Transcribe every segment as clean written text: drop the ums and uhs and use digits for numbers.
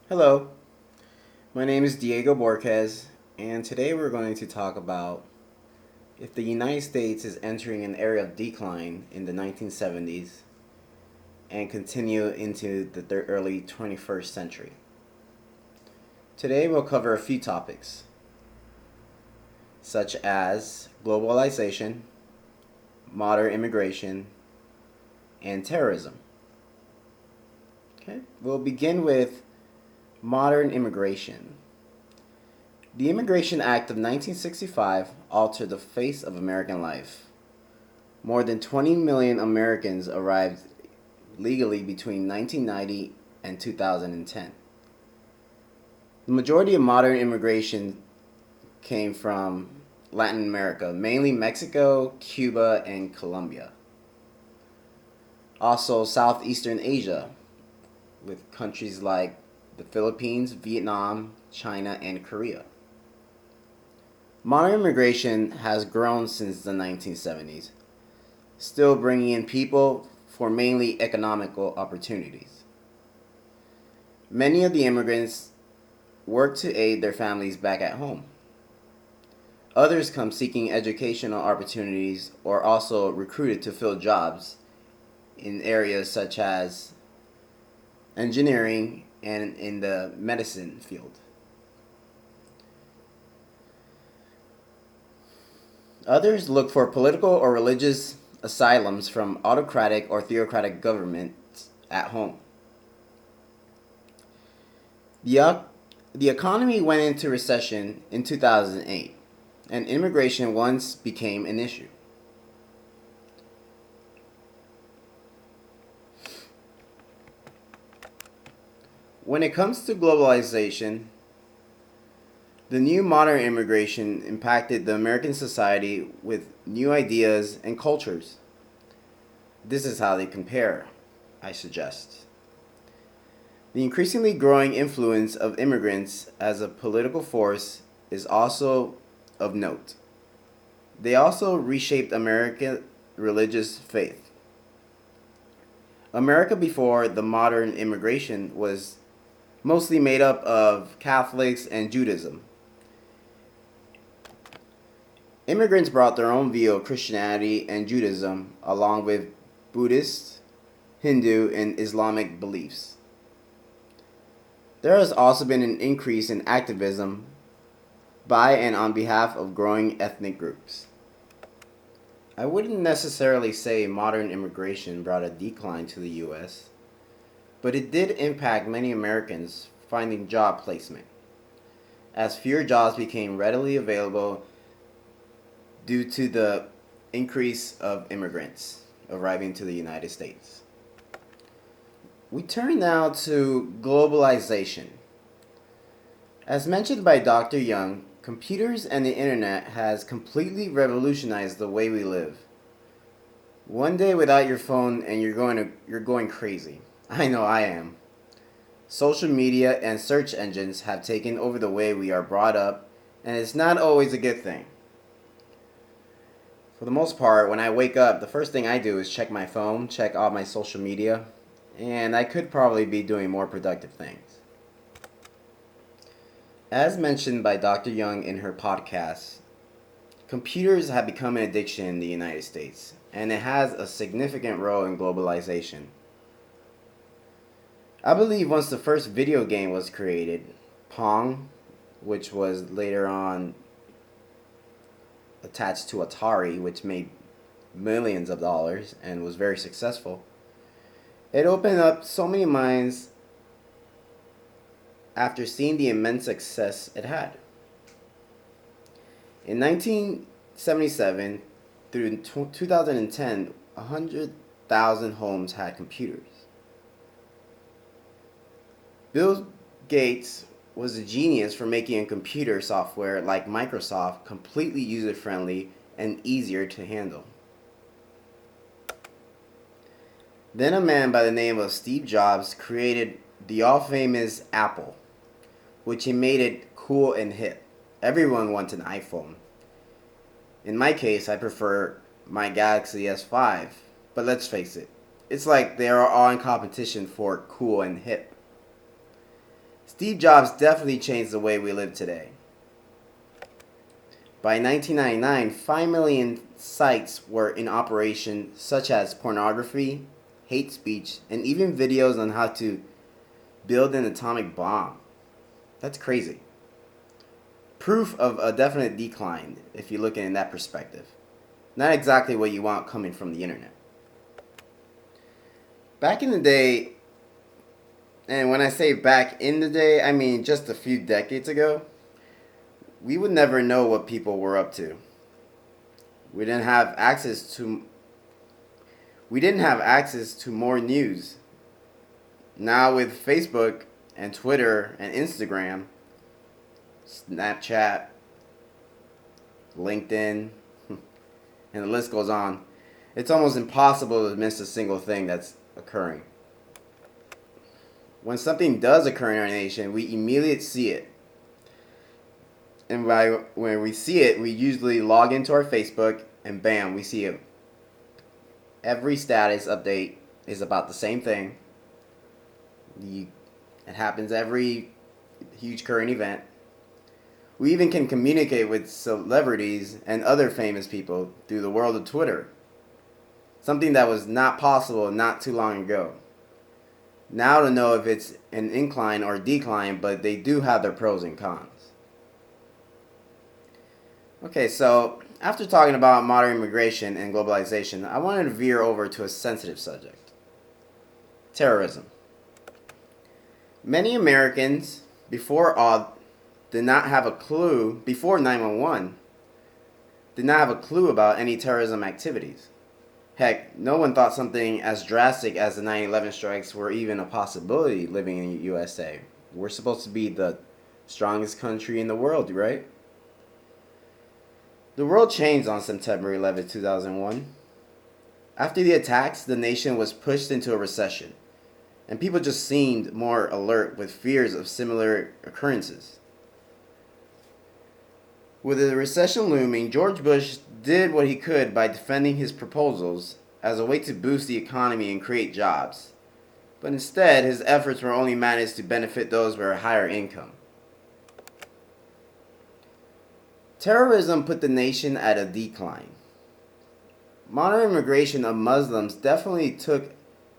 Hello, my name is Diego Borquez, and today we're going to talk about if the United States is entering an era of decline in the 1970s and continue into the early 21st century. Today we'll cover a few topics, such as globalization, modern immigration, and terrorism. Okay, we'll begin with modern immigration. The Immigration Act of 1965 altered the face of American life. More than 20 million Americans arrived legally between 1990 and 2010. The majority of modern immigration came from Latin America, mainly Mexico, Cuba, and Colombia. Also, Southeastern Asia, with countries like the Philippines, Vietnam, China, and Korea. Modern immigration has grown since the 1970s, still bringing in people for mainly economical opportunities. Many of the immigrants work to aid their families back at home. Others come seeking educational opportunities or also recruited to fill jobs in areas such as engineering and in the medicine field. Others look for political or religious asylums from autocratic or theocratic governments at home. The, the economy went into recession in 2008, and immigration once became an issue. When it comes to globalization, the new modern immigration impacted the American society with new ideas and cultures. This is how they compare, I suggest. The increasingly growing influence of immigrants as a political force is also of note. They also reshaped American religious faith. America before the modern immigration was mostly made up of Catholics and Judaism. Immigrants brought their own view of Christianity and Judaism along with Buddhist, Hindu, and Islamic beliefs. There has also been an increase in activism by and on behalf of growing ethnic groups. I wouldn't necessarily say modern immigration brought a decline to the US, but it did impact many Americans finding job placement, as fewer jobs became readily available due to the increase of immigrants arriving to the United States. We turn now to globalization. As mentioned by Dr. Young, computers and the internet has completely revolutionized the way we live. One day without your phone and you're going crazy. I know I am. Social media and search engines have taken over the way we are brought up, and it's not always a good thing. For the most part, when I wake up, the first thing I do is check my phone, check all my social media, and I could probably be doing more productive things. As mentioned by Dr. Young in her podcast, computers have become an addiction in the United States, and it has a significant role in globalization. I believe once the first video game was created, Pong, which was later on attached to Atari, which made millions of dollars and was very successful, it opened up so many minds after seeing the immense success it had. In 1977 through 2010, 100,000 homes had computers. Bill Gates was a genius for making a computer software like Microsoft completely user-friendly and easier to handle. Then a man by the name of Steve Jobs created the all-famous Apple, which he made it cool and hip. Everyone wants an iPhone. In my case, I prefer my Galaxy S5, but let's face it, it's like they are all in competition for cool and hip. Steve Jobs definitely changed the way we live today. By 1999, 5 million sites were in operation, such as pornography, hate speech, and even videos on how to build an atomic bomb. That's crazy. Proof of a definite decline if you look at it in that perspective. Not exactly what you want coming from the internet. Back in the day, and when I say back in the day, I mean just a few decades ago, we would never know what people were up to. We didn't have access to more news. Now with Facebook and Twitter and Instagram, Snapchat, LinkedIn, and the list goes on, it's almost impossible to miss a single thing that's occurring. When something does occur in our nation, we immediately see it. And when we see it, we usually log into our Facebook and bam, we see it. Every status update is about the same thing. It happens every huge current event. We even can communicate with celebrities and other famous people through the world of Twitter. Something that was not possible not too long ago. Now to know if it's an incline or decline, but they do have their pros and cons. Okay, so after talking about modern immigration and globalization, I wanted to veer over to a sensitive subject. Terrorism. Many Americans, before 9/11, did not have a clue about any terrorism activities. Heck, no one thought something as drastic as the 9/11 strikes were even a possibility living in the USA. We're supposed to be the strongest country in the world, right? The world changed on September 11, 2001. After the attacks, the nation was pushed into a recession, and people just seemed more alert with fears of similar occurrences. With the recession looming, George Bush did what he could by defending his proposals as a way to boost the economy and create jobs. But instead, his efforts were only managed to benefit those with a higher income. Terrorism put the nation at a decline. Modern immigration of Muslims definitely took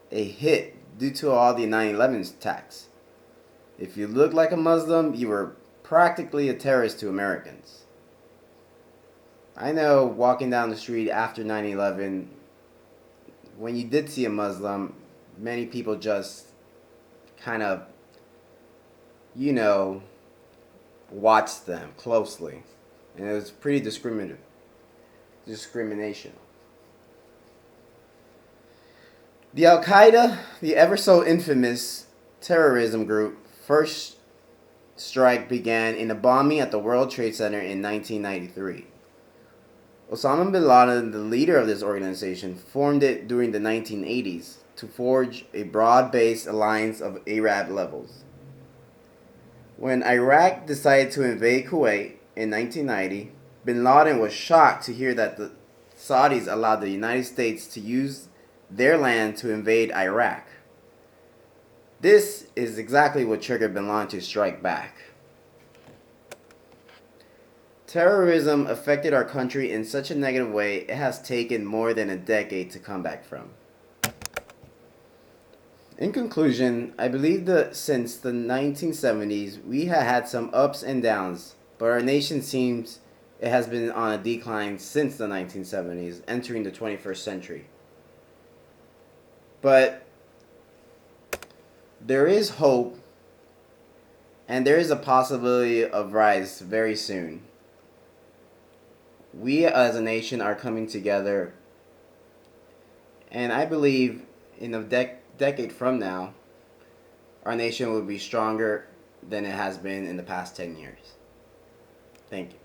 a hit due to all the 9/11 attacks. If you looked like a Muslim, you were practically a terrorist to Americans. I know walking down the street after 9/11, when you did see a Muslim, many people just kind of, watched them closely. And it was pretty discrimination. The Al Qaeda, the ever so infamous terrorism group, first strike began in a bombing at the World Trade Center in 1993. Osama bin Laden, the leader of this organization, formed it during the 1980s to forge a broad-based alliance of Arab levels. When Iraq decided to invade Kuwait in 1990, bin Laden was shocked to hear that the Saudis allowed the United States to use their land to invade Iraq. This is exactly what triggered bin Laden to strike back. Terrorism affected our country in such a negative way it has taken more than a decade to come back from. In conclusion, I believe that since the 1970s we have had some ups and downs, but our nation seems it has been on a decline since the 1970s, entering the 21st century. But there is hope, and there is a possibility of rise very soon. We as a nation are coming together, and I believe in a decade from now, our nation will be stronger than it has been in the past 10 years. Thank you.